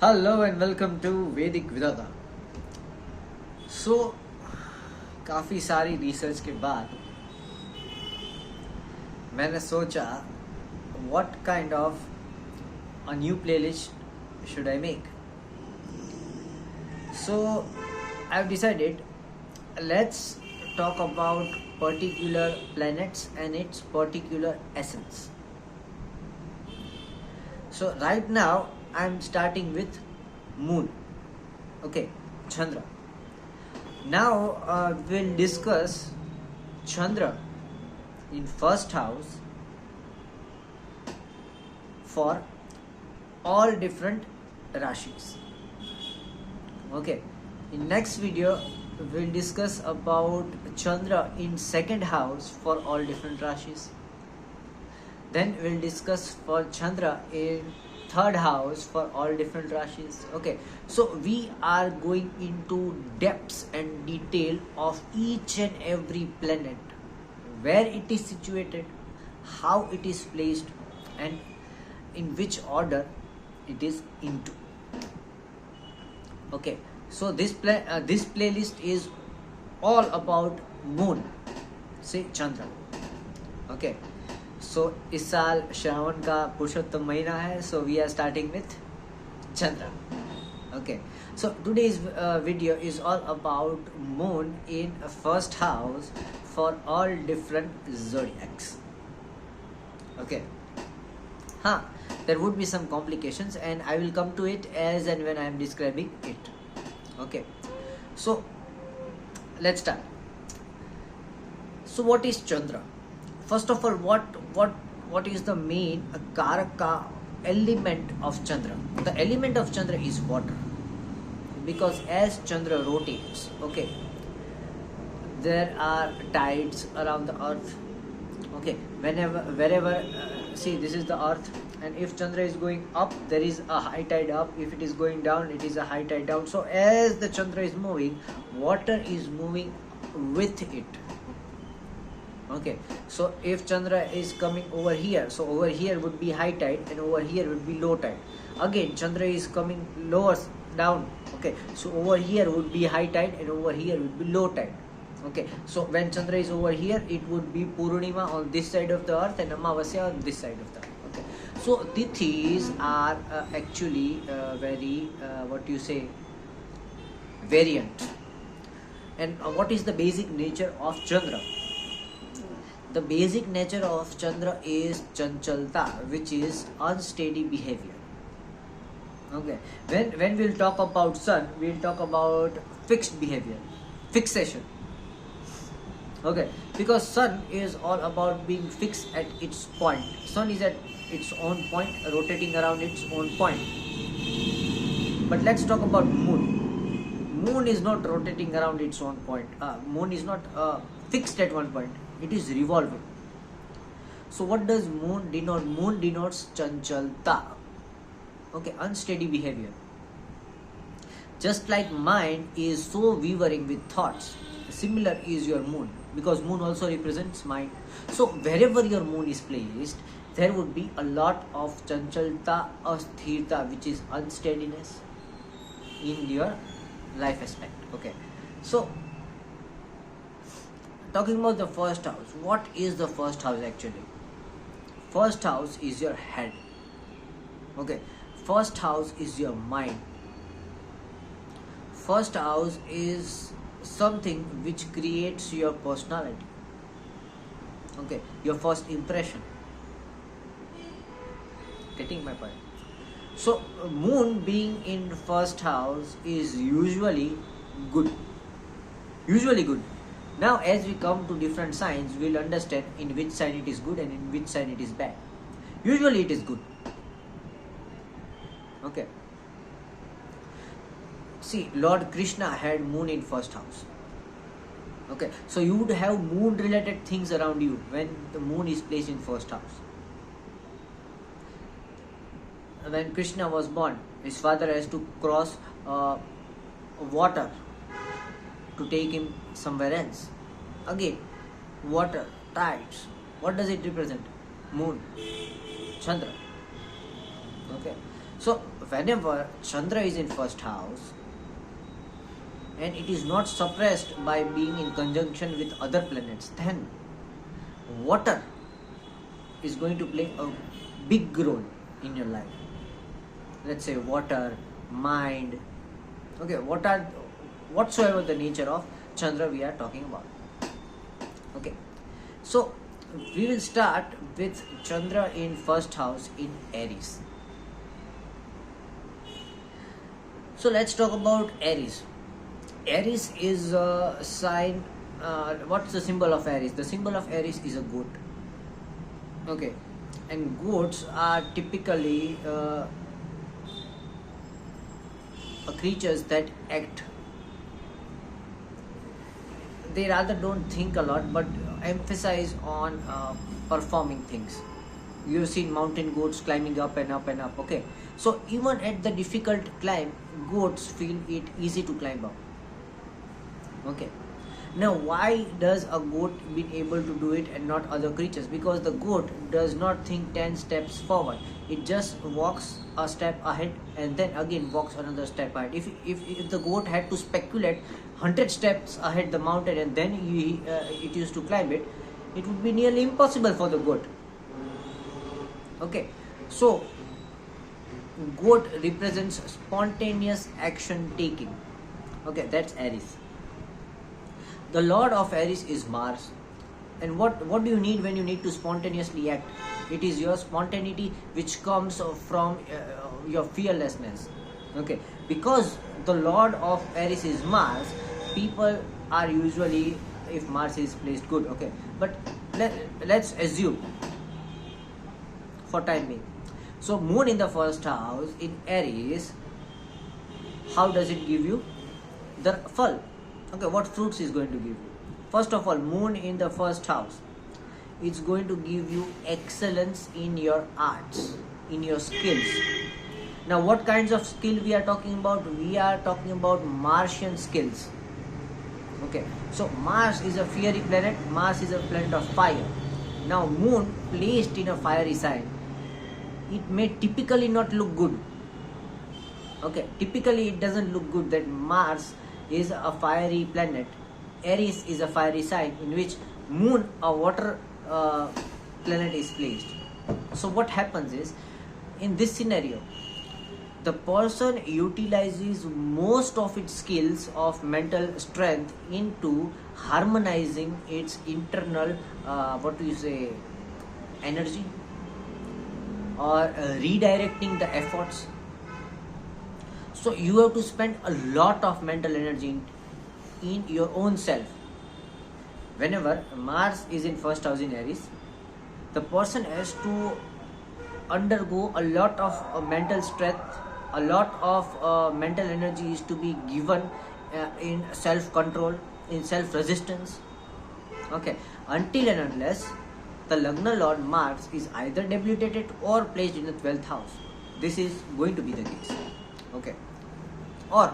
Hello and welcome to वैदिक विदाता। सो काफ़ी सारी रिसर्च के बाद मैंने सोचा what kind of a new playlist should I make. So I've decided, let's talk about particular planets and its particular essence. So right now I'm starting with Moon. Okay, Chandra. Now we'll discuss Chandra in first house for all different Rashis. Okay, in next video we'll discuss about Chandra in second house for all different Rashis. Then we'll discuss for Chandra in third house for all different Rashis. Okay, so we are going into depths and detail of each and every planet, where it is situated, how it is placed, and in which order it is into. Okay, so this playlist is all about Moon से Chandra. Okay, so इस साल श्रावण का पुरुषोत्तम महीना है, so we are starting with Chandra. Okay, so today's video is all about Moon in first house for all different zodiacs. Okay, there would be some complications and I will come to it as and when I am describing it. Okay, so let's start. So what is Chandra? First of all, what is the main karaka element of Chandra? The element of Chandra is water, because as Chandra rotates, okay, there are tides around the earth. Okay, wherever see, this is the earth, and if Chandra is going up, there is a high tide up. If it is going down, it is a high tide down. So as the Chandra is moving, water is moving with it. Okay, so if Chandra is coming over here, so over here would be high tide and over here would be low tide. Again, Chandra is coming lower down. Okay, so over here would be high tide and over here would be low tide. Okay, so when Chandra is over here, it would be Purnima on this side of the earth and Amavasya on this side of the earth. Okay, so Tithis are actually very variant. And what is the basic nature of Chandra? The basic nature of Chandra is chanchalta, which is unsteady behavior. Okay, when we'll talk about Sun, we'll talk about fixed behavior, fixation. Okay, because Sun is all about being fixed at its point. Sun is at its own point, rotating around its own point. But let's talk about Moon. Moon is not rotating around its own point. Moon is not fixed at one point. It is revolving. So what does Moon denote? Moon denotes chanchalta. Okay, unsteady behavior. Just like mind is so wavering with thoughts, similar is your Moon, because Moon also represents mind. So wherever your Moon is placed, there would be a lot of chanchalta or sthirta, which is unsteadiness in your life aspect. Okay, so talking about the first house, what is the first house actually? First house is your head. Okay, first house is your mind. First house is something which creates your personality. Okay, your first impression. Getting my point? So Moon being in first house is usually good. Usually good. Now as we come to different signs, we'll understand in which sign it is good and in which sign it is bad. Usually it is good. Okay. See, Lord Krishna had Moon in first house. Okay, so you would have Moon related things around you when the Moon is placed in first house. When Krishna was born, his father has to cross water to take him somewhere else. Again, water, tides. What does it represent? Moon, Chandra. Okay, So whenever Chandra is in first house and it is not suppressed by being in conjunction with other planets, then water is going to play a big role in your life. Let's say water, mind, okay, whatsoever the nature of Chandra we are talking about. Okay, so we will start with Chandra in first house in Aries. So let's talk about Aries. Aries is a sign. What's the symbol of Aries? The symbol of Aries is a goat. Okay, and goats are typically creatures that act. They rather don't think a lot, but emphasize on performing things. You've seen mountain goats climbing up and up and up. Okay, so even at the difficult climb, goats feel it easy to climb up. Okay, now why does a goat be able to do it and not other creatures? Because the goat does not think 10 steps forward. It just walks a step ahead and then again walks another step ahead. If the goat had to speculate 100 steps ahead the mountain and then it used to climb it, it would be nearly impossible for the goat. Okay, so goat represents spontaneous action taking. Okay, that's Aries. The lord of Aries is Mars. And what do you need when you need to spontaneously act? It is your spontaneity which comes from your fearlessness. Okay, because the lord of Aries is Mars, people are usually, if Mars is placed good, okay, but let's assume for time being. So moon in the first house in Aries, how does it give you? The fall. Okay, what fruits is going to give you? First of all, moon in the first house, it's going to give you excellence in your arts, in your skills. Now what kinds of skill we are talking about? We are talking about Martian skills. Okay, so Mars is a fiery planet. Mars is a planet of fire. Now moon placed in a fiery sign, it may typically not look good. Okay, typically it doesn't look good that Mars is a fiery planet. Aries is a fiery sign in which moon, a water planet, is placed. So what happens is, in this scenario, the person utilizes most of its skills of mental strength into harmonizing its internal energy, or redirecting the efforts. So you have to spend a lot of mental energy in your own self. Whenever Mars is in first house in Aries, the person has to undergo a lot of mental strength, a lot of mental energy is to be given in self-control, in self-resistance. Okay, until and unless the Lagna Lord Mars is either debilitated or placed in the 12th house. This is going to be the case. Okay, or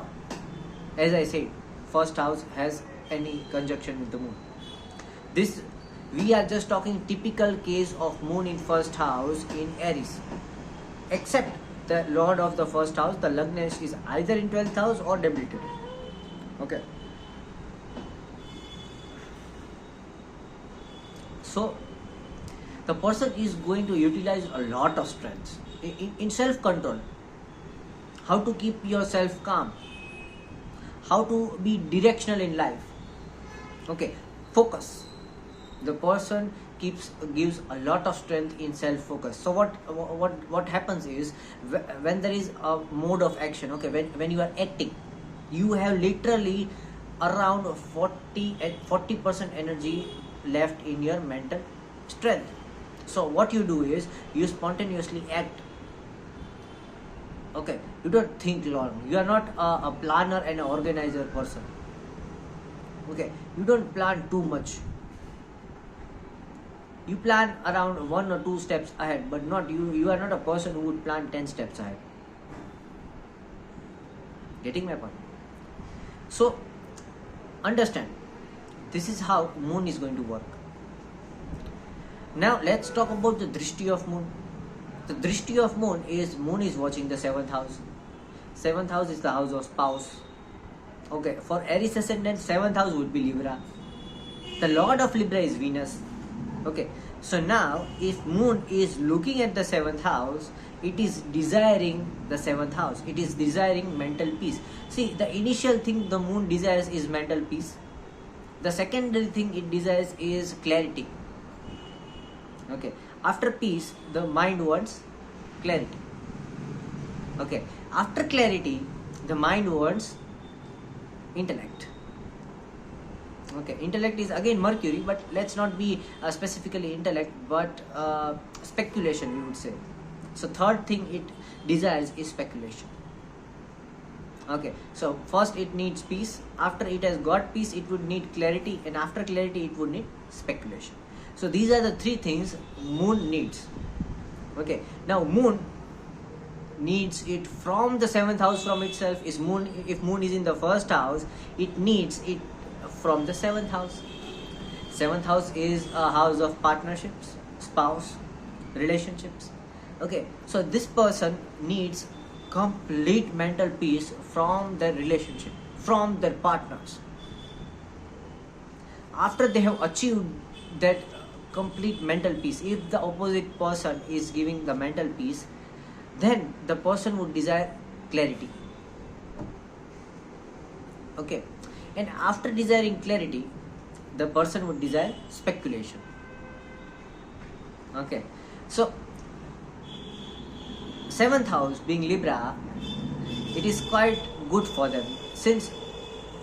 as I said, first house has any conjunction with the moon. This, we are just talking typical case of moon in first house in Aries. Except the lord of the first house, the Lagna, is either in 12th house or debilitated. Okay. So the person is going to utilize a lot of strength in self-control. How to keep yourself calm, how to be directional in life. Okay, focus. The person gives a lot of strength in self-focus. So what happens is, when there is a mode of action, okay, when you are acting, you have literally around 40% energy left in your mental strength. So what you do is, you spontaneously act. Okay, you don't think long. You are not a planner and an organizer person. Okay, you don't plan too much. You plan around 1 or 2 steps ahead, but not you are not a person who would plan 10 steps ahead. Getting my point? So understand, this is how moon is going to work. Now let's talk about the drishti of moon. The drishti of moon is watching the 7th house. 7th house is the house of spouse. Okay, for Aries ascendant, 7th house would be Libra. The lord of Libra is Venus. Okay, so now if moon is looking at the 7th house, it is desiring the 7th house. It is desiring mental peace. See, the initial thing the moon desires is mental peace. The secondary thing it desires is clarity. Okay, after peace, the mind wants clarity. Okay, after clarity, the mind wants intellect. Okay, intellect is again Mercury, but let's not be specifically intellect, but speculation, we would say. So third thing it desires is speculation. Okay, so first it needs peace. After it has got peace, it would need clarity, and after clarity, it would need speculation. So these are the three things moon needs. Okay, now moon needs it from the 7th house from itself. Is moon, if moon is in the 1st house, it needs it from the 7th house. 7th house is a house of partnerships, spouse, relationships. Okay, so this person needs complete mental peace from their relationship, from their partners. After they have achieved that complete mental peace, if the opposite person is giving the mental peace, then the person would desire clarity. Okay, and after desiring clarity, the person would desire speculation. Okay, so 7th house being Libra, it is quite good for them, since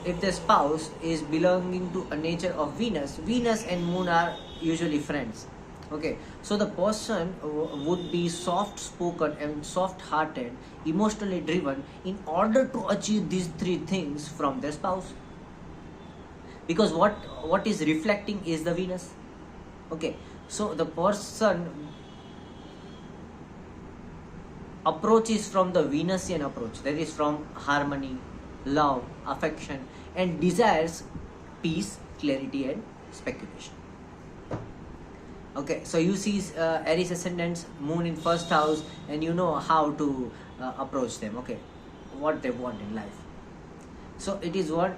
if the spouse is belonging to a nature of Venus, Venus and moon are usually friends. Okay, so the person would be soft spoken and soft hearted, emotionally driven, in order to achieve these three things from their spouse. Because what is reflecting is the Venus. Okay, so the person approach is from the Venusian approach, that is from harmony, love, affection, and desires peace, clarity, and speculation. Okay, so you see Aries ascendants, moon in 1st house, and you know how to approach them. Okay, what they want in life. So it is what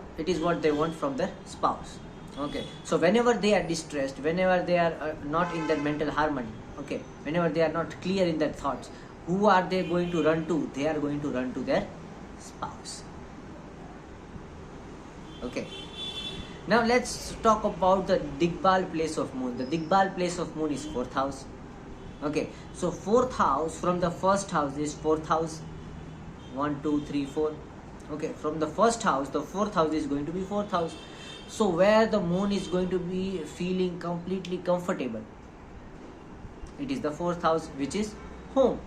they want from their spouse. Okay, so whenever they are distressed, whenever they are not in their mental harmony, okay, whenever they are not clear in their thoughts, who are they going to run to? They are going to run to their spouse. Okay, now let's talk about the Digbal place of moon. The Digbal place of moon is 4th house. Okay, so 4th house from the 1st house is 4th house. 1, 2, 3, 4. Okay, from the 1st house, the 4th house is going to be 4th house. So where the moon is going to be feeling completely comfortable, it is the 4th house, which is home,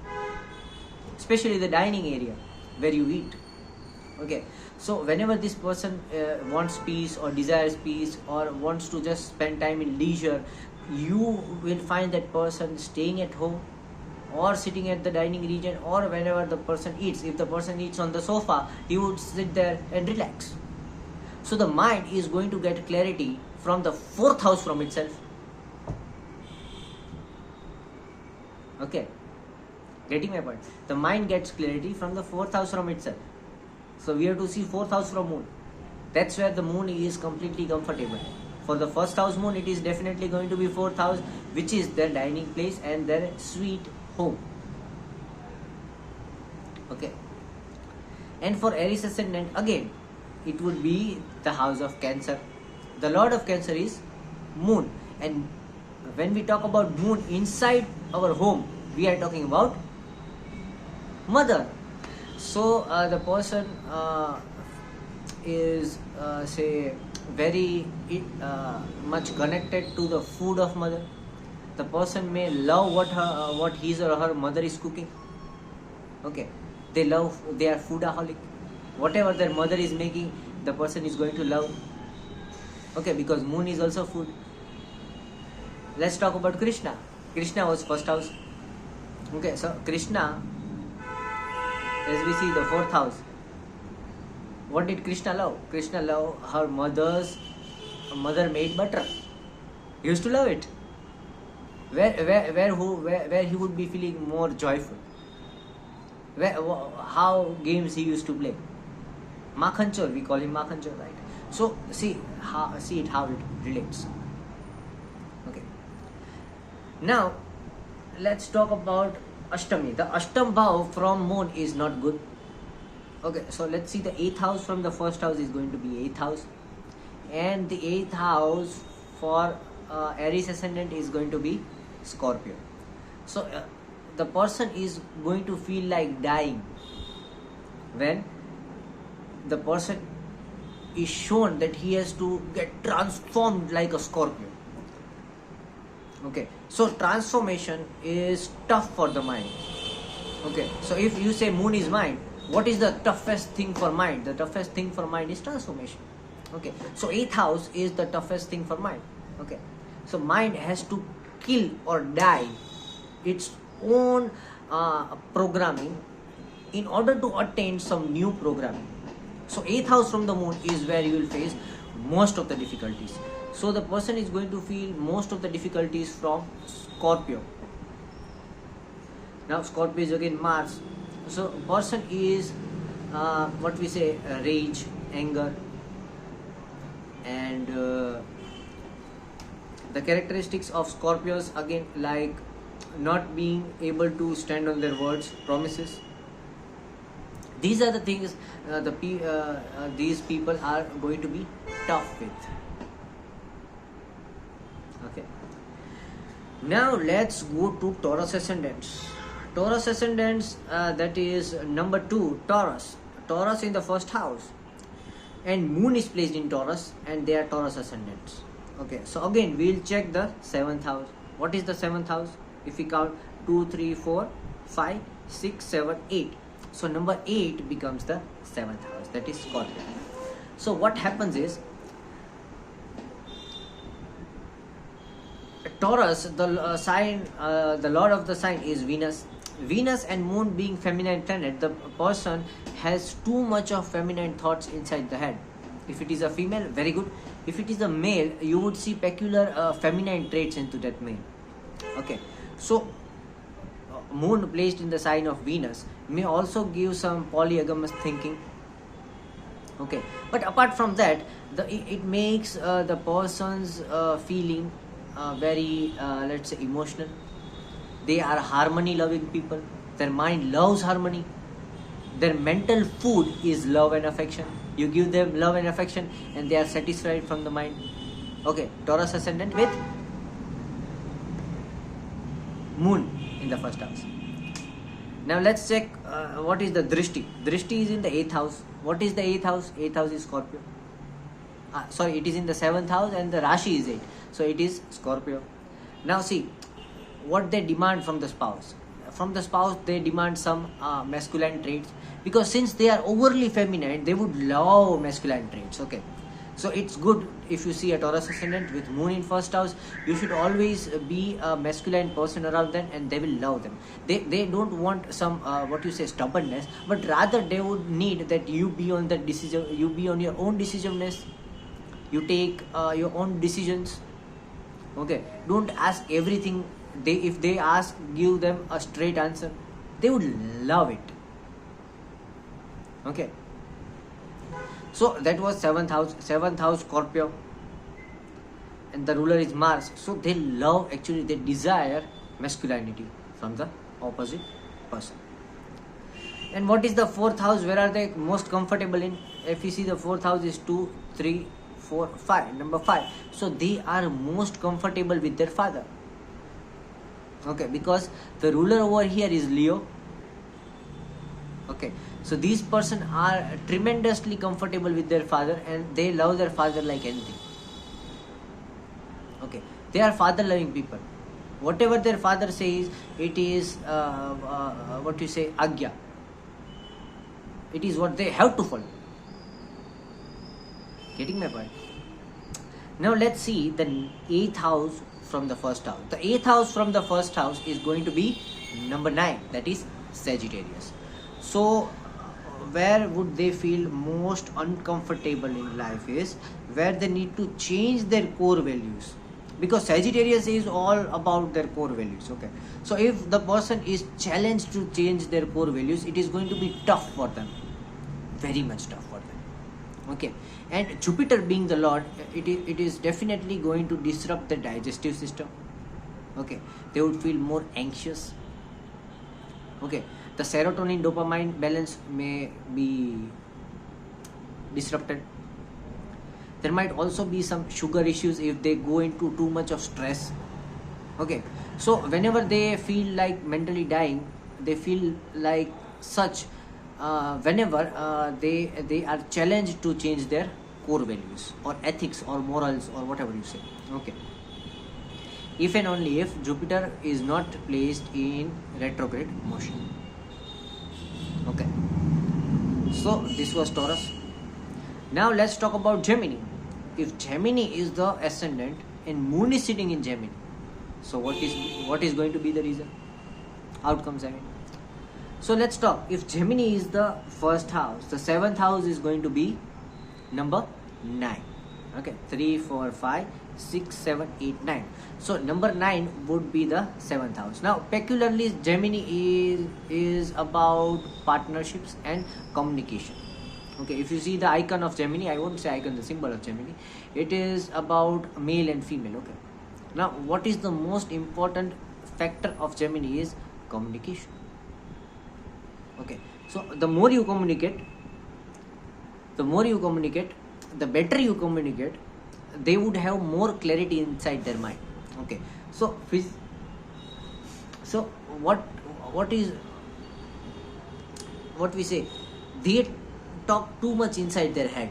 especially the dining area where you eat. Okay, so whenever this person wants peace or desires peace or wants to just spend time in leisure, you will find that person staying at home or sitting at the dining region, or whenever the person eats. If the person eats on the sofa, he would sit there and relax. So the mind is going to get clarity from the 4th house from itself. Okay, getting my point? The mind gets clarity from the 4th house from itself. So we have to see 4th house from moon. That's where the moon is completely comfortable. For the 1st house moon, it is definitely going to be 4th house, which is their dining place and their sweet home. Okay, and for Aries ascendant, again it would be the house of Cancer. The lord of Cancer is moon, and when we talk about moon inside our home, we are talking about mother. So the person is say very much connected to the food of mother. The person may love what his or her mother is cooking. Okay, they are foodaholic. Whatever their mother is making, the person is going to love. Okay, because moon is also food. Let's talk about Krishna. Krishna was 1st house. Okay, so Krishna, as we see the 4th house, what did Krishna love? Krishna loved her mother made butter. He used to love it. where he would be feeling more joyful. How games he used to play. Makhanchor, we call him Makhanchor, right? So see it how it relates. Okay. Now let's talk about Ashtami. The Ashtam Bhav from moon is not good. Okay, so let's see, the 8th house from the first house is going to be 8th house, and the 8th house for Aries ascendant is going to be Scorpio. So the person is going to feel like dying when the person is shown that he has to get transformed like a Scorpio. Okay, so transformation is tough for the mind. Okay, so if you say moon is mind, what is the toughest thing for mind? The toughest thing for mind is transformation. Okay, so 8th house is the toughest thing for mind. Okay, so mind has to kill or die its own programming in order to attain some new programming. So 8th house from the moon is where you will face most of the difficulties. So the person is going to feel most of the difficulties from Scorpio. Now Scorpio is again Mars. So person is what we say rage, anger, and the characteristics of Scorpios again, like not being able to stand on their words, promises. These are the things these people are going to be tough with. Okay. Now let's go to Taurus ascendants. Taurus ascendants, that is number 2, Taurus. Taurus in the first house, and moon is placed in Taurus, and they are Taurus ascendants. Okay, so again we'll check the 7th house. What is the 7th house? If we count 2, 3, 4, 5, 6, 7, 8. So number 8 becomes the 7th house, that is Scorpio. So what happens is, Taurus, the sign, the lord of the sign is Venus. Venus and moon being feminine planet, the person has too much of feminine thoughts inside the head. If it is a female, very good. If it is a male, you would see peculiar feminine traits into that male. Okay, so moon placed in the sign of Venus may also give some polygamous thinking. Okay, but apart from that, it makes the person's feeling very let's say emotional. They are harmony loving people. Their mind loves harmony. Their mental food is love and affection. You give them love and affection and they are satisfied from the mind. Okay, Taurus ascendant with moon in the first house. Now let's check what is the Drishti. Drishti is in the 8th house. What is the 8th house? 8th house is Scorpio. Sorry, it is in the 7th house and the Rashi is 8. So it is Scorpio. Now see what they demand from the spouse. From the spouse they demand some masculine traits, because since they are overly feminine, they would love masculine traits. Okay, so it's good if you see a Taurus ascendant with moon in first house, you should always be a masculine person around them and they will love them. They don't want some what you say stubbornness, but rather they would need that you be on the decision, you be on your own decisiveness, you take your own decisions. Okay, don't ask everything. If they ask, give them a straight answer. They would love it. Okay, so that was 7th house. 7th house Scorpio, and the ruler is Mars. So they love, actually they desire masculinity from the opposite person. And what is the 4th house? Where are they most comfortable in? If you see, the 4th house is 2, 3, 4, 5. Number 5. So they are most comfortable with their father. Okay, because the ruler over here is Leo. Okay, so these person are tremendously comfortable with their father and they love their father like anything. Okay, they are father loving people. Whatever their father says, it is what you say, agya. It is what they have to follow. Getting my point? Now let's see the 8th house from the first house. The 8th house from the first house is going to be number 9, that is Sagittarius. So where would they feel most uncomfortable in life is where they need to change their core values. because Sagittarius is all about their core values. Okay, so if the person is challenged to change their core values, it is going to be tough for them, very much tough for them. Okay, and Jupiter being the Lord, it is definitely going to disrupt the digestive system. Okay, they would feel more anxious. Okay, the serotonin dopamine balance may be disrupted. There might also be some sugar issues if they go into too much of stress. Okay, so whenever they feel like mentally dying, they feel like such whenever they are challenged to change their core values or ethics or morals or whatever you say. Okay, if and only if Jupiter is not placed in retrograde motion. Okay, so this was Taurus. Now let's talk about Gemini. If Gemini is the ascendant and Moon is sitting in Gemini, so what is going to be the reason? Outcomes, I mean. So let's talk. If Gemini is the first house, the seventh house is going to be number 9. Okay, 3, 4, 5, 6, 7, 8, 9. So number 9 would be the seventh house. Now peculiarly, Gemini is about partnerships and communication. Okay, if you see the icon of Gemini, I won't say icon, the symbol of Gemini, it is about male and female. Okay, now what is the most important factor of Gemini is communication. Okay, so the more you communicate, the better you communicate, they would have more clarity inside their mind. Okay, so what we say, they talk too much inside their head.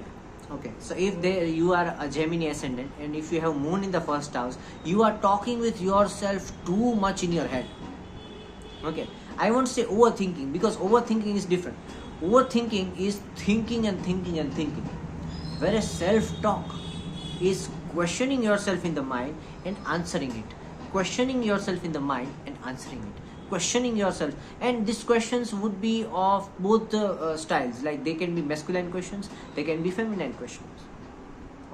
Okay, so if you are a Gemini ascendant and if you have Moon in the first house, you are talking with yourself too much in your head. Okay, I won't say overthinking, because overthinking is different. Overthinking is thinking and thinking and thinking, whereas self-talk is questioning yourself in the mind and answering it, questioning yourself in the mind and answering it, questioning yourself. And these questions would be of both styles, like they can be masculine questions, they can be feminine questions.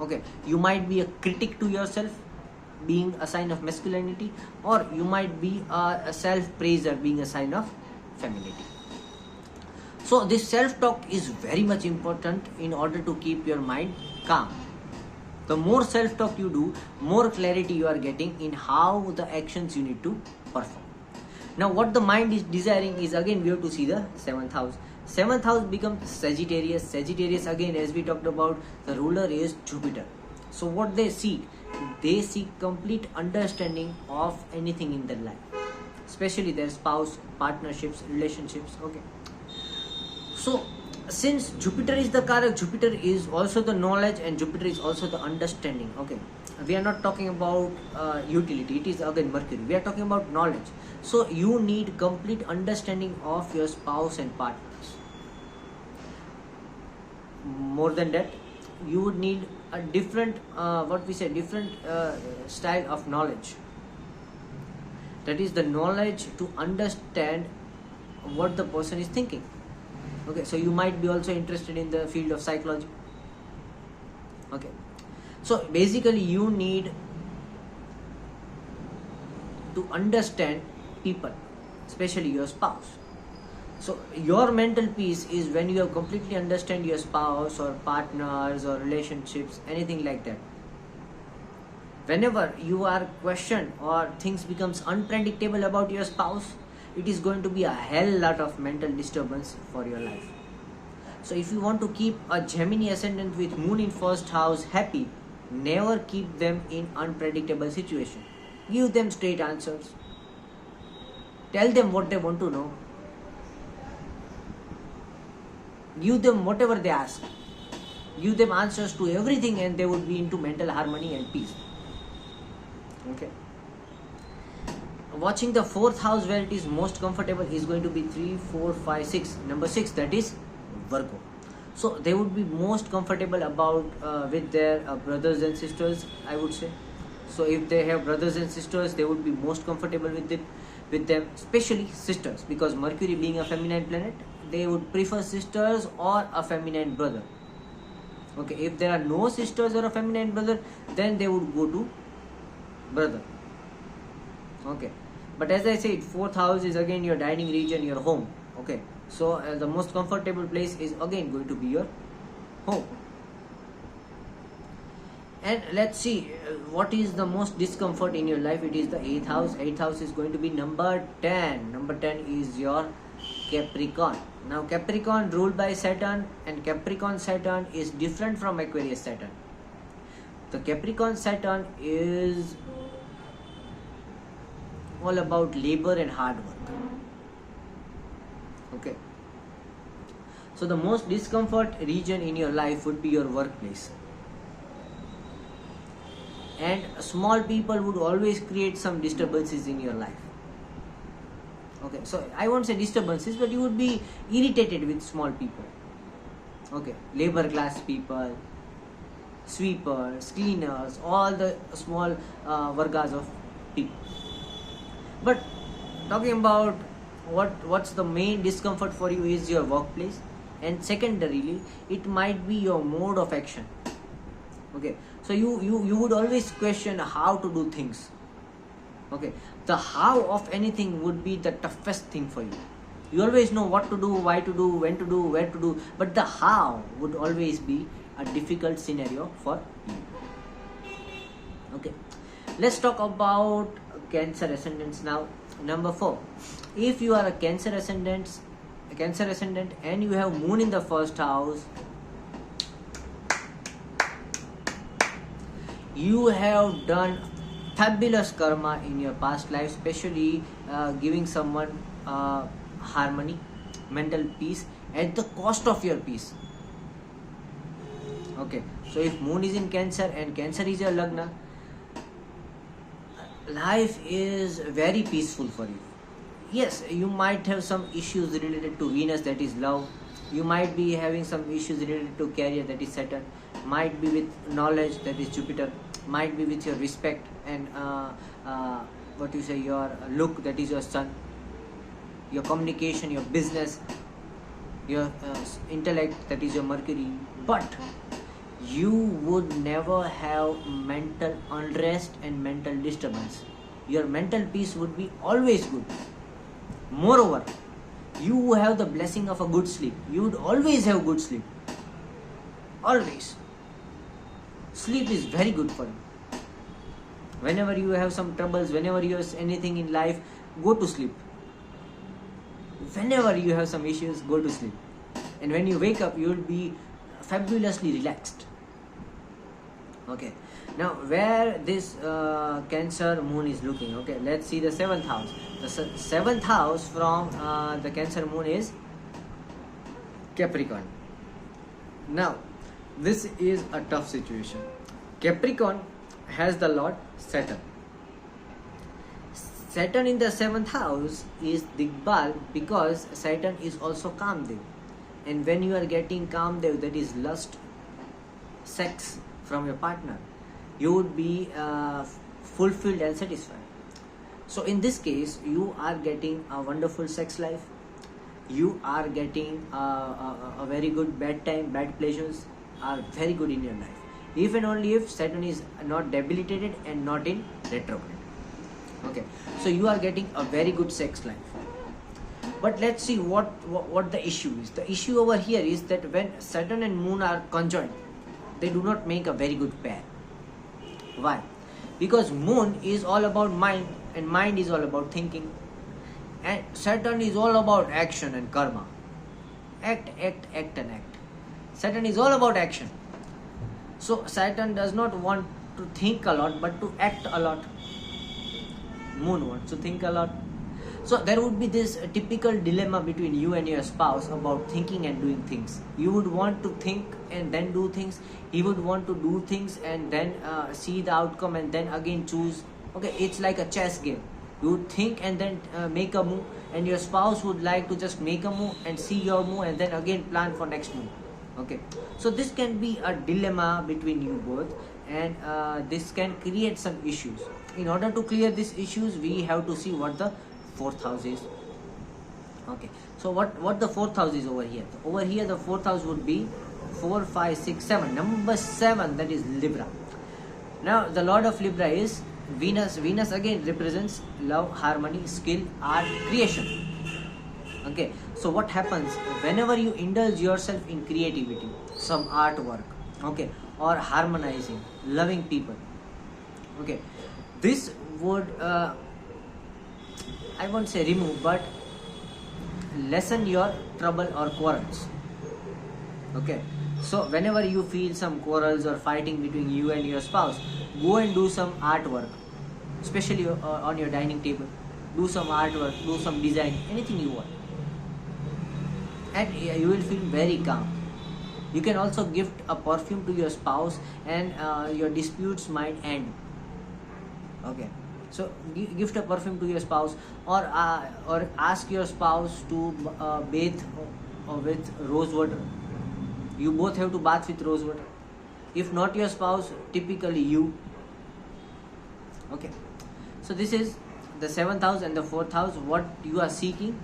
Okay, you might be a critic to yourself, being a sign of masculinity, or you might be a self-praiser, being a sign of femininity. So this self-talk is very much important in order to keep your mind calm. The more self-talk you do, more clarity you are getting in how the actions you need to perform. Now what the mind is desiring is, again we have to see the 7th house. 7th house becomes Sagittarius. Sagittarius, again as we talked about, the ruler is Jupiter. So what they seek complete understanding of anything in their life, especially their spouse, partnerships, relationships. Okay, so since Jupiter is the Karak, Jupiter is also the knowledge and Jupiter is also the understanding. Okay, we are not talking about utility, it is again Mercury, we are talking about knowledge. So you need complete understanding of your spouse and partners. More than that, you would need a different style of knowledge. That is the knowledge to understand what the person is thinking. Okay, so you might be also interested in the field of psychology. Okay, so basically you need to understand people, especially your spouse. So your mental peace is when you have completely understand your spouse or partners or relationships, anything like that. Whenever you are questioned or things becomes unpredictable about your spouse, it is going to be a hell lot of mental disturbance for your life. So if you want to keep a Gemini ascendant with Moon in first house happy, never keep them in unpredictable situation. Give them straight answers. Tell them what they want to know. Give them whatever they ask. Give them answers to everything and they would be into mental harmony and peace. Okay. Watching the 4th house where it is most comfortable is going to be 3, 4, 5, 6. Number 6, that is Virgo. So they would be most comfortable about with their brothers and sisters, I would say. So if they have brothers and sisters, they would be most comfortable with them, especially sisters, because Mercury being a feminine planet, they would prefer sisters or a feminine brother. Okay, if there are no sisters or a feminine brother, then they would go to brother. Okay, but as I said, 4th house is again your dining region, your home. Okay, so the most comfortable place is again going to be your home. And let's see what is the most discomfort in your life. It is the 8th house. 8th house is going to be number 10. Number 10 is your Capricorn. Now Capricorn ruled by Saturn, and Capricorn Saturn is different from Aquarius Saturn. The Capricorn Saturn is all about labor and hard work. Okay, so the most discomfort region in your life would be your workplace, and small people would always create some disturbances in your life. Okay, so I won't say disturbances, but you would be irritated with small people. Okay, labor class people, sweepers, cleaners, all the small vargas of people. But talking about what's the main discomfort for you is your workplace, and secondarily it might be your mode of action. Okay, so you would always question how to do things. Okay, the how of anything would be the toughest thing for you. You always know what to do, why to do, when to do, where to do, but the how would always be a difficult scenario for you. Okay, let's talk about Cancer ascendants now. Number 4, if you are a Cancer ascendant and you have Moon in the 1st house, you have done fabulous karma in your past life, especially giving someone harmony, mental peace at the cost of your peace. Okay, so if Moon is in Cancer and Cancer is your Lagna, life is very peaceful for you. Yes, you might have some issues related to Venus, that is love. You might be having some issues related to career, that is Saturn. Might be with knowledge, that is Jupiter. Might be with your respect and your look, that is your Sun. Your communication, your business, your intellect, that is your Mercury. But you would never have mental unrest and mental disturbance. Your mental peace would be always good. Moreover, you have the blessing of a good sleep. You would always have good sleep. Always. Sleep is very good for you. Whenever you have some troubles, whenever you have anything in life, go to sleep. Whenever you have some issues, go to sleep. And when you wake up, you will be fabulously relaxed. Okay, now where this Cancer Moon is looking, okay, let's see the 7th house. The 7th house from the Cancer Moon is Capricorn. Now, this is a tough situation. Capricorn has the Lord Saturn. Saturn in the 7th house is Digbal, because Saturn is also Kamdev. And when you are getting Kamdev, that is lust, sex from your partner, you would be fulfilled and satisfied. So in this case, you are getting a wonderful sex life. You are getting a very good bad time, bad pleasures are very good in your life. If and only if Saturn is not debilitated and not in retrograde. Okay, so you are getting a very good sex life. But let's see what the issue is. The issue over here is that when Saturn and Moon are conjoined, they do not make a very good pair. Why? Because Moon is all about mind, and mind is all about thinking, and Saturn is all about action and karma. Act, act, act and act. Saturn is all about action. So Saturn does not want to think a lot, but to act a lot. Moon wants to think a lot. So there would be this typical dilemma between you and your spouse about thinking and doing things. You would want to think and then do things. He would want to do things and then see the outcome and then again choose. Okay, it's like a chess game. You would think and then make a move, and your spouse would like to just make a move and see your move and then again plan for next move. Okay, so this can be a dilemma between you both, and this can create some issues. In order to clear these issues, we have to see what the 4th house is. Okay, so what the 4th house is over here. Over here the 4th house would be 4, 5, 6, 7. Number 7, that is Libra. Now the Lord of Libra is Venus again represents love, harmony, skill, art, creation. Okay, so what happens whenever you indulge yourself in creativity, some artwork, okay, or harmonizing, loving people, okay, this would I won't say remove, but lessen your trouble or quarrels. Okay, so whenever you feel some quarrels or fighting between you and your spouse, go and do some artwork, especially on your dining table. Do some artwork, do some design, anything you want, and you will feel very calm. You can also gift a perfume to your spouse, and your disputes might end. Okay, so gift a perfume to your spouse, or ask your spouse to bathe with rose water. You both have to bath with rose water. If not your spouse, typically you. Okay, so this is the 7th house and the 4th house, what you are seeking,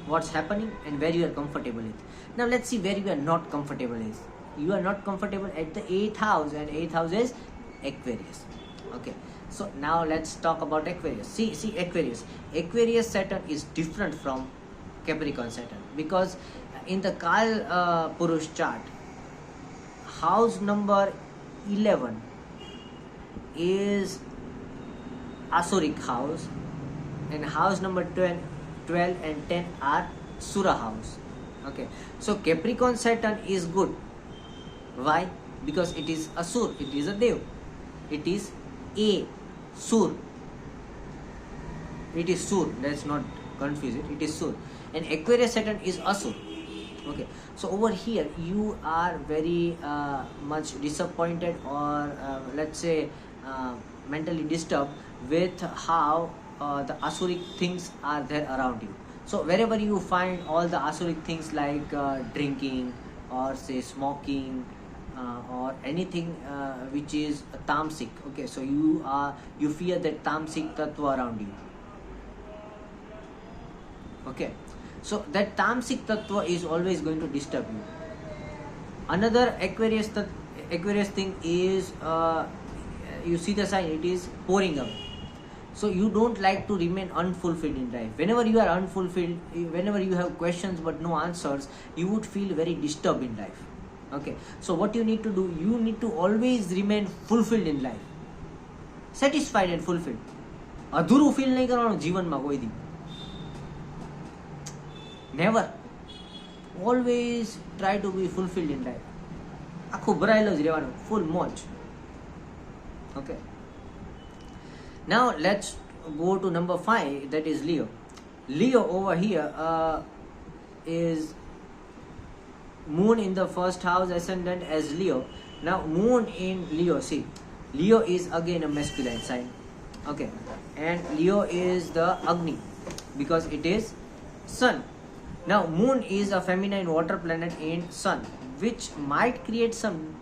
what's happening, and where you are comfortable with. Now let's see where you are not comfortable is. You are not comfortable at the 8th house, and 8th house is Aquarius. Okay, so now let's talk about Aquarius. See Aquarius Saturn is different from Capricorn Saturn, because in the Kal Purush chart, house number 11 is Asuric house, and house number 12 and 10 are Sura house. Okay, so Capricorn Saturn is good. Why? Because it is Asur, it is a Dev, it is a Sur, it is Sur, let's not confuse it, it is Sur, and Aquarius Saturn is Asur. Okay, so over here you are very much disappointed, or let's say mentally disturbed with how the Asuric things are there around you. So wherever you find all the Asuric things like drinking, or say smoking, or anything which is tamasic, okay, so you fear that tamasic tattva around you. Okay, so that tamasic tattva is always going to disturb you. Another Aquarius thing is you see the sign, it is pouring away. So you don't like to remain unfulfilled in life. Whenever you are unfulfilled, whenever you have questions but no answers, you would feel very disturbed in life. Okay, so what you need to do, you need to always remain fulfilled in life, satisfied and fulfilled. અધૂરું feel નહીં કરવાનું જીવનમાં કોઈ દી. Never. Always try to be fulfilled in life. આખું ભરાયેલો જ રહેવાનું, full મોજ. Okay. Now let's go to number 5, that is Leo. Leo over here is Moon in the 1st house, ascendant as Leo. Now Moon in Leo, see, Leo is again a masculine sign. Okay, and Leo is the Agni because it is Sun. Now Moon is a feminine water planet in Sun, which might create some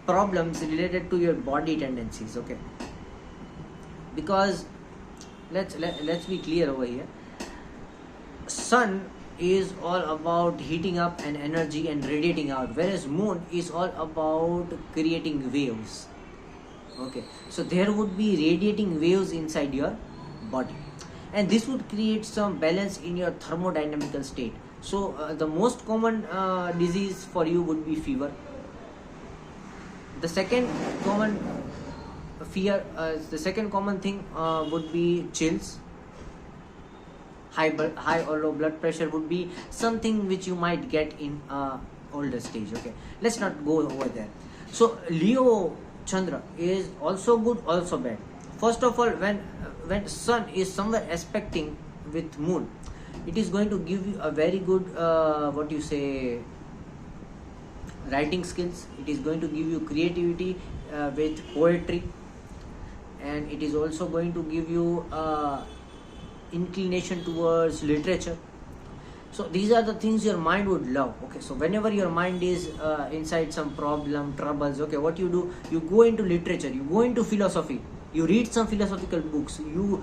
problems related to your body tendencies. Okay, because let's be clear over here. Sun is all about heating up and energy and radiating out, whereas Moon is all about creating waves. Okay, so there would be radiating waves inside your body, and this would create some balance in your thermodynamical state. So the most common disease for you would be fever. The second common thing would be chills. High or low blood pressure would be something which you might get in older stage. Okay, let's not go over there. So Leo Chandra is also good, also bad. First of all, when Sun is somewhere aspecting with Moon, it is going to give you a very good writing skills. It is going to give you creativity with poetry, and it is also going to give you inclination towards literature. So these are the things your mind would love. Okay, so whenever your mind is inside some troubles, okay, what you do, you go into literature, you go into philosophy, you read some philosophical books, you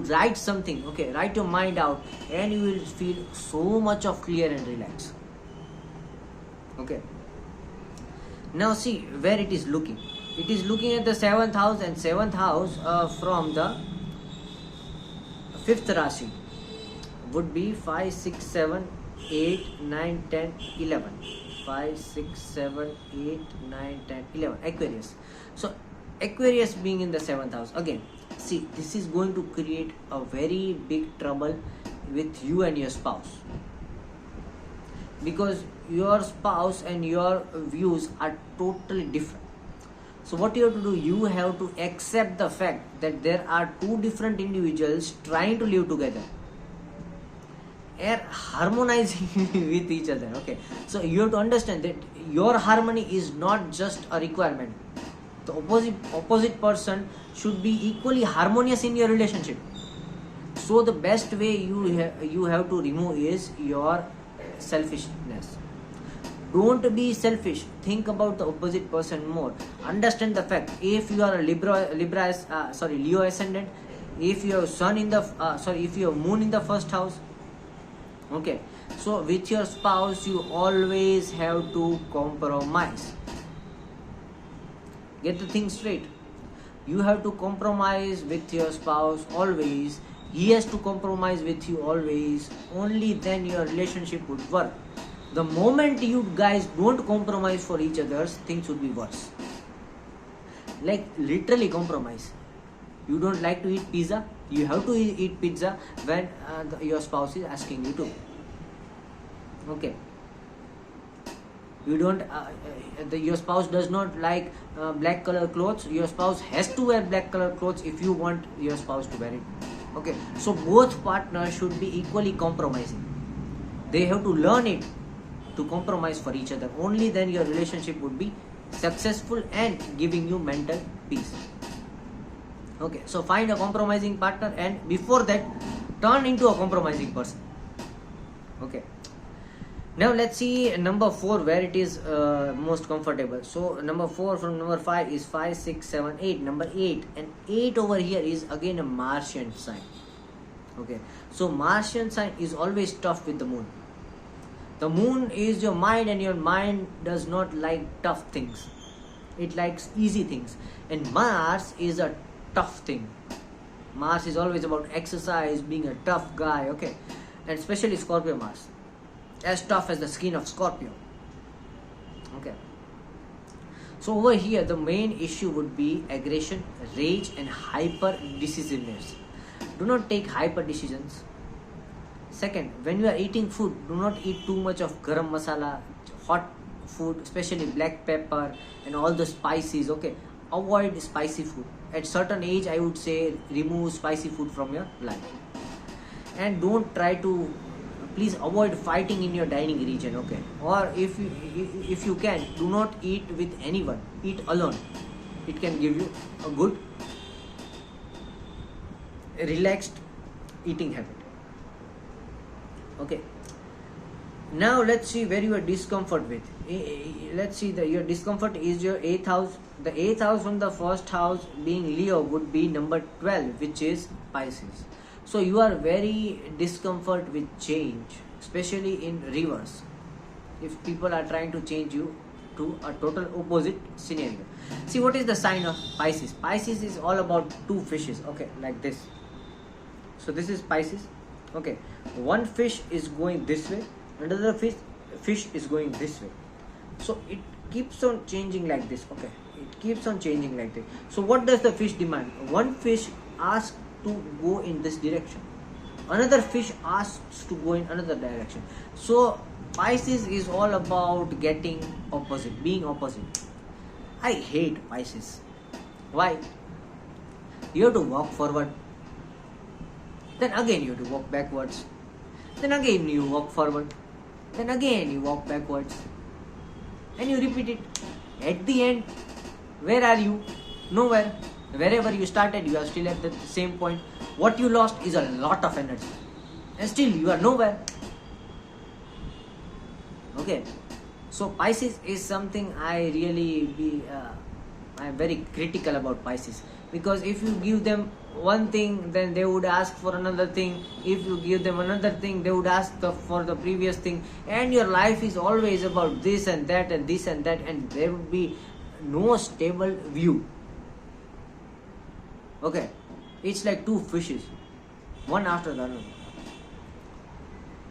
write something. Okay, write your mind out, and you will feel so much of clear and relaxed. Okay, now see where it is looking. it is looking at the 7th house, and 7th house from the 5th Rashi would be 5, 6, 7, 8, 9, 10, 11. 5, 6, 7, 8, 9, 10, 11. Aquarius. So Aquarius being in the 7th house. Again, see, this is going to create a very big trouble with you and your spouse. Because your spouse and your views are totally different. So what you have to do, you have to accept the fact that there are two different individuals trying to live together and harmonizing with each other. Okay, so you have to understand that your harmony is not just a requirement. The opposite person should be equally harmonious in your relationship. So the best way you have to remove is your selfishness. Don't be selfish. Think about the opposite person more. Understand the fact, if you are a Leo Ascendant, if you have Sun in the if you have Moon in the 1st house, okay, so with your spouse you always have to compromise. Get the thing straight. You have to compromise with your spouse always. He has to compromise with you always. Only then your relationship would work. The moment you guys don't compromise for each other, things would be worse. Like literally compromise. You don't like to eat pizza, you have to eat pizza when your spouse is asking you to. Okay. You don't. Your spouse does not like black color clothes. Your spouse has to wear black color clothes if you want your spouse to wear it. Okay. So both partners should be equally compromising. They have to learn it to compromise for each other. Only then your relationship would be successful and giving you mental peace. Okay, so find a compromising partner, and before that turn into a compromising person. Okay, now let's see number 4, where it is most comfortable. So number 4 from number 5 is 5, 6, 7, 8. Number 8, and 8 over here is again a Martian sign. Okay, so Martian sign is always tough with the moon. The moon is your mind, and your mind does not like tough things. It likes easy things. And Mars is a tough thing. Mars is always about exercise, being a tough guy, okay? And especially Scorpio Mars. As tough as the skin of Scorpio. Okay. So over here, the main issue would be aggression, rage, and hyper decisiveness. Do not take hyper decisions. Second, when you are eating food, do not eat too much of garam masala, hot food, especially black pepper and all the spices, okay? Avoid spicy food. At certain age, I would say remove spicy food from your life. And don't try to, please avoid fighting in your dining region, okay? Or if you can, do not eat with anyone. Eat alone. It can give you a good, relaxed eating habit. Okay, now let's see where you are discomfort with. Let's see your discomfort is your 8th house. The 8th house from the 1st house being Leo would be number 12, which is Pisces. So you are very discomfort with change, especially in reverse. If people are trying to change you to a total opposite scenario. See, what is the sign of Pisces? Pisces is all about two fishes, okay, like this. So this is Pisces. Okay, one fish is going this way, another fish is going this way. So it keeps on changing like this. Okay, it keeps on changing like this. So what does the fish demand? One fish asks to go in this direction, another fish asks to go in another direction. So Pisces is all about getting opposite, being opposite. I hate Pisces. Why? You have to walk forward, then again you have to walk backwards, then again you walk forward, then again you walk backwards, and you repeat it. At the end, where are you? Nowhere. Wherever you started, you are still at the same point. What you lost is a lot of energy, and still you are nowhere. Okay, so Pisces is something I am very critical about Pisces, because if you give them one thing, then they would ask for another thing. If you give them another thing, they would ask for the previous thing, and your life is always about this and that and this and that, and there would be no stable view. Okay, it's like two fishes, one after the other.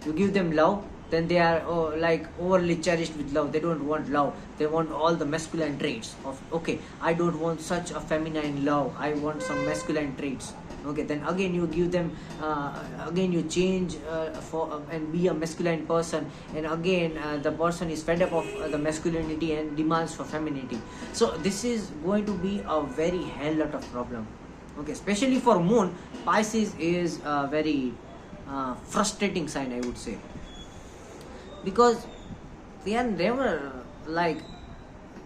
You give them love, then they are like overly cherished with love. They don't want love, they want all the masculine traits of, okay, I don't want such a feminine love, I want some masculine traits. Okay, then again you give them, again you change for and be a masculine person, and again the person is fed up of the masculinity and demands for femininity. So this is going to be a very hell lot of problem. Okay, especially for moon. Pisces is a very frustrating sign, I would say, because they are never like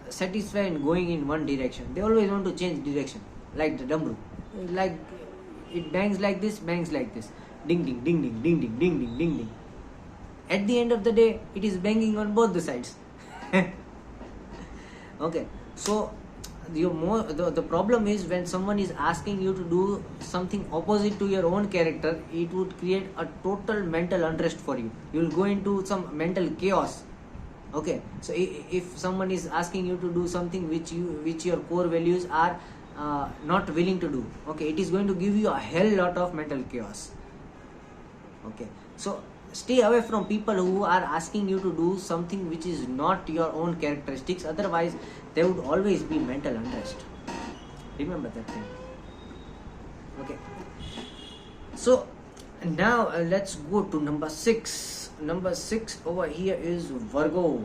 satisfied in going in one direction. They always want to change direction, like the dumbbell. Like it bangs like this, bangs like this, ding ding ding ding ding ding ding ding ding ding. At the end of the day, it is banging on both the sides. Okay, so the problem is when someone is asking you to do something opposite to your own character, it would create a total mental unrest for you. You will go into some mental chaos. Okay, so if someone is asking you to do something which your core values are not willing to do, okay, it is going to give you a hell lot of mental chaos. Okay, so stay away from people who are asking you to do something which is not your own characteristics. Otherwise there would always be mental unrest. Remember that thing. Okay, so now let's go to number 6. Number 6 over here is Virgo.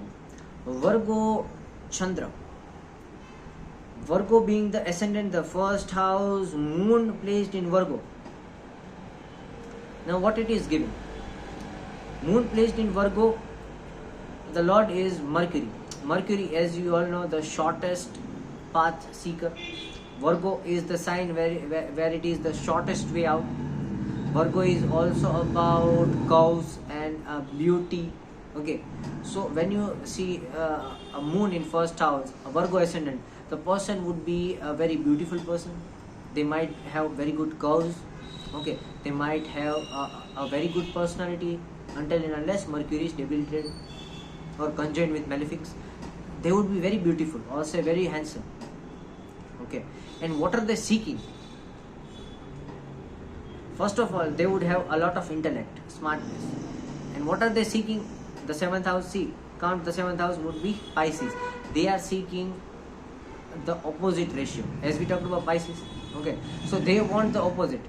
Chandra. Virgo being the ascendant, the first house, moon placed in Virgo. Now what it is giving? Moon placed in Virgo, the Lord is Mercury. Mercury, as you all know, the shortest path seeker. Virgo is the sign where it is the shortest way out. Virgo is also about cows and beauty. Okay, so when you see a moon in first house, a Virgo ascendant, the person would be a very beautiful person. They might have very good cows. Okay, they might have a very good personality, until and unless Mercury is debilitated or conjoined with malefics. They would be very beautiful, also very handsome. Okay, and what are they seeking? First of all, they would have a lot of intellect, smartness. And what are they seeking? The 7th house. See, count the 7th house would be Pisces. They are seeking the opposite ratio, as we talked about Pisces. Okay, so they want the opposite.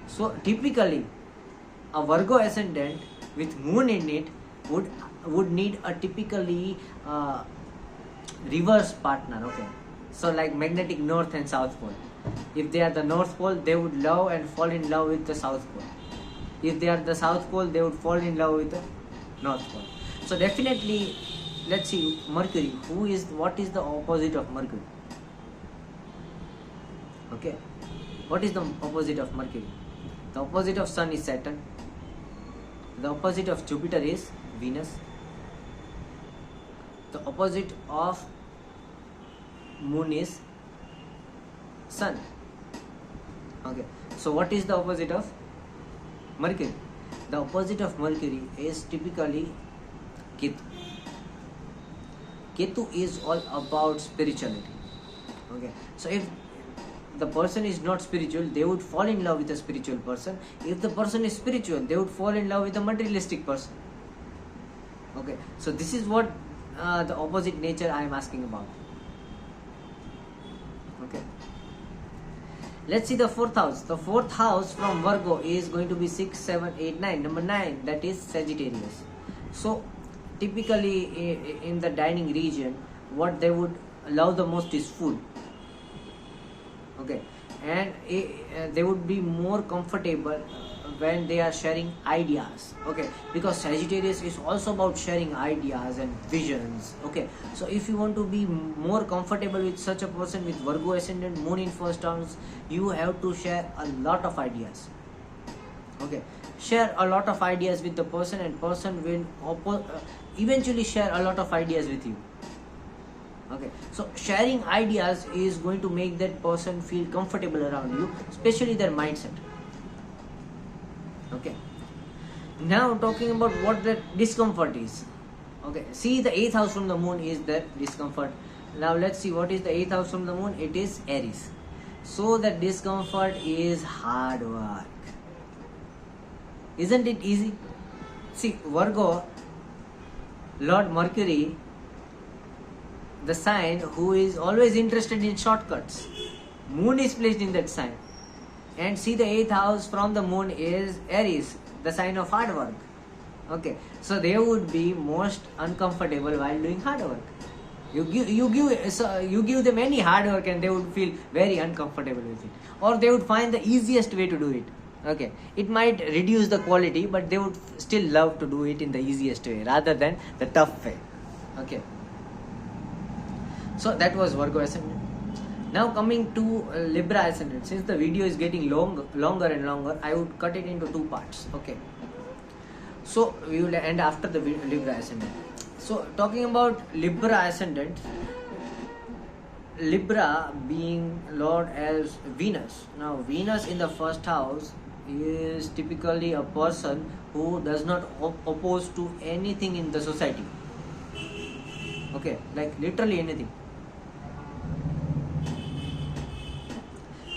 So typically a Virgo ascendant with moon in it would need a typically reverse partner. Okay, so like magnetic north and south pole. If they are the north pole, they would love and fall in love with the south pole. If they are the south pole, they would fall in love with the north pole. So definitely, let's see, Mercury. What is the opposite of Mercury? Okay, what is the opposite of Mercury? The opposite of Sun is Saturn. The opposite of Jupiter is Venus. The opposite of Moon is Sun. Okay, so what is the opposite of Mercury? The opposite of Mercury is typically Ketu. Ketu is all about spirituality. Okay, so if the person is not spiritual, they would fall in love with a spiritual person. If the person is spiritual, they would fall in love with a materialistic person. Okay, so this is what the opposite nature I am asking about. Okay, let's see the 4th house. The 4th house from Virgo is going to be 6, 7, 8, 9. Number 9, that is Sagittarius. So typically in the dining region, what they would love the most is food. Okay, and they would be more comfortable when they are sharing ideas. Okay, because Sagittarius is also about sharing ideas and visions. Okay, so if you want to be more comfortable with such a person with Virgo ascendant, moon in first house, you have to share a lot of ideas. Okay, share a lot of ideas with the person, and person will eventually share a lot of ideas with you. Okay, so sharing ideas is going to make that person feel comfortable around you, especially their mindset. Okay, now talking about what the discomfort is. Okay, see, the 8th house from the moon is that discomfort. Now let's see what is the 8th house from the moon. It is Aries. So the discomfort is hard work. Isn't it easy? See, Virgo, Lord Mercury, the sign who is always interested in shortcuts. Moon is placed in that sign. And see, the 8th house from the moon is Aries, the sign of hard work. Okay, so they would be most uncomfortable while doing hard work. You give them any hard work and they would feel very uncomfortable with it, or they would find the easiest way to do it. Okay, it might reduce the quality, but they would still love to do it in the easiest way rather than the tough way. Okay, so that was Virgo Ascendant. Now coming to Libra Ascendant. Since the video is getting longer and longer, I would cut it into 2 parts. Okay, so we will end after the Libra Ascendant. So talking about Libra Ascendant, Libra being Lord as Venus. Now Venus in the first house is typically a person who does not oppose to anything in the society. Okay, like literally anything.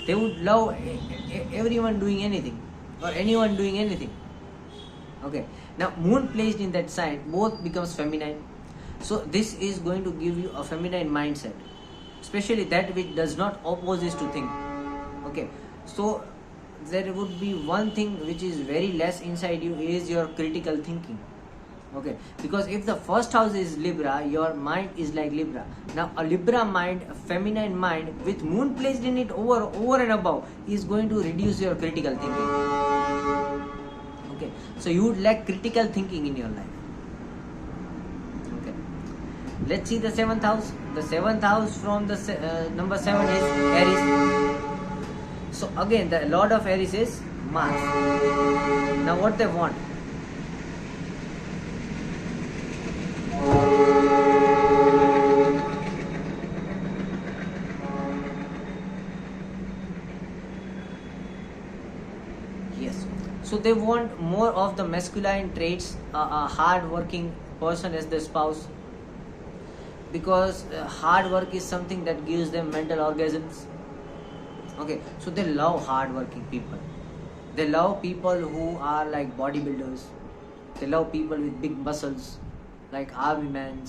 They would love everyone doing anything or anyone doing anything. Okay, now moon placed in that sign, both becomes feminine. So this is going to give you a feminine mindset, especially that which does not opposes to think. Okay, so there would be one thing which is very less inside you is your critical thinking. Okay, because if the first house is Libra, your mind is like Libra. Now a Libra mind, a feminine mind with moon placed in it over and above is going to reduce your critical thinking. Okay, so you would lack critical thinking in your life. Okay, let's see the 7th house. The 7th house from the number 7 is Aries. So again, the Lord of Aries is Mars. Now what they want? Yes. So they want more of the masculine traits, a hard-working person as their spouse, because hard work is something that gives them mental orgasms. Okay, so they love hard-working people. They love people who are like bodybuilders. They love people with big muscles, like army men.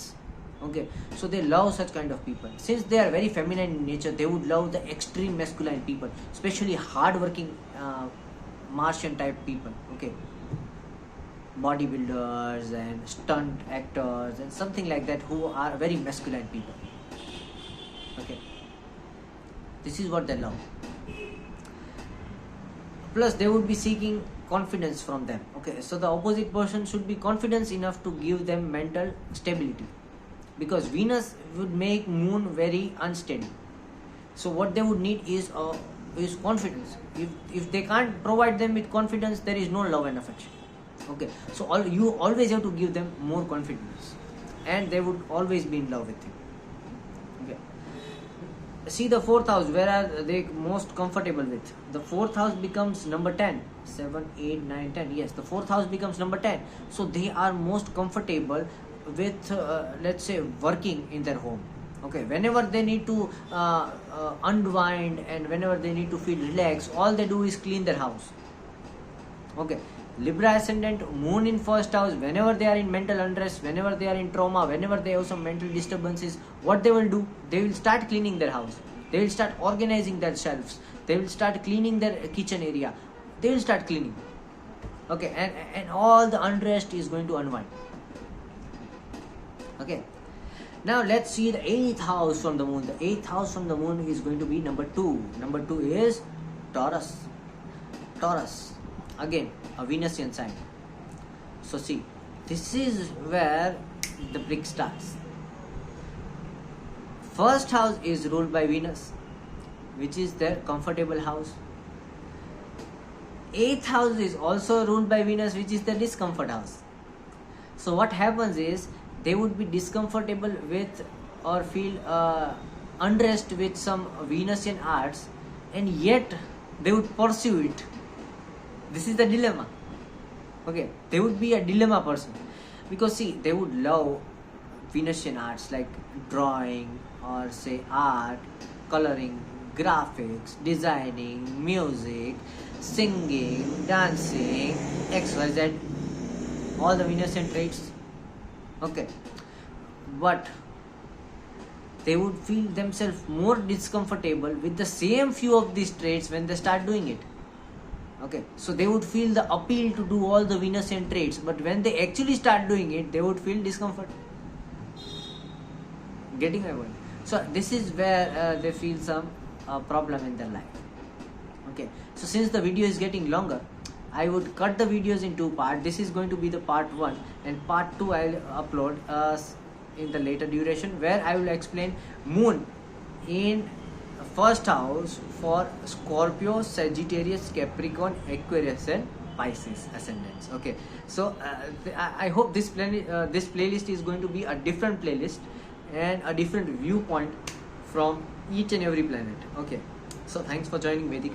Okay, so they love such kind of people. Since they are very feminine in nature, they would love the extreme masculine people, especially hard-working Martian type people. Okay, bodybuilders and stunt actors and something like that, who are very masculine people. Okay, this is what they love. Plus they would be seeking confidence from them. Okay, so the opposite person should be confident enough to give them mental stability, because Venus would make moon very unsteady. So what they would need is confidence. If they can't provide them with confidence, there is no love and affection. Okay, so you always have to give them more confidence, and they would always be in love with you. Okay, see the 4th house, where are they most comfortable with? The 4th house becomes number 10. 7, 8, 9, 10. Yes, the 4th house becomes number 10. So they are most comfortable with let's say working in their home. Okay, whenever they need to unwind and whenever they need to feel relaxed, all they do is clean their house. Okay, Libra Ascendant, moon in 1st house, whenever they are in mental unrest, whenever they are in trauma, whenever they have some mental disturbances, what they will do? They will start cleaning their house. They will start organizing their shelves. They will start cleaning their kitchen area. They will start cleaning. Okay, and all the unrest is going to unwind. Okay, now let's see the 8th house from the moon. The 8th house from the moon is going to be number 2. Number 2 is Taurus. Taurus, again a Venusian sign. So see, this is where the brick starts. 1st house is ruled by Venus, which is their comfortable house. 8th house is also ruled by Venus, which is the discomfort house. So what happens is, they would be discomfortable with or feel unrest with some Venusian arts, and yet they would pursue it. This is the dilemma. Okay, they would be a dilemma person, because see, they would love Venusian arts like drawing or say art, coloring, graphics, designing, music, singing, dancing, XYZ, all the Venusian traits. Okay, but they would feel themselves more discomfortable with the same few of these traits when they start doing it. Okay, so they would feel the appeal to do all the Venusian traits, but when they actually start doing it, they would feel discomfort. Getting my point? So this is where they feel some problem in their life. Okay, so since the video is getting longer, I would cut the videos in 2 parts. This is going to be the part 1, and part 2 I'll upload in the later duration, where I will explain moon in first house for Scorpio, Sagittarius, Capricorn, Aquarius and Pisces ascendants. Okay, so I hope this playlist is going to be a different playlist and a different viewpoint from each and every planet. Okay, so thanks for joining Vedic.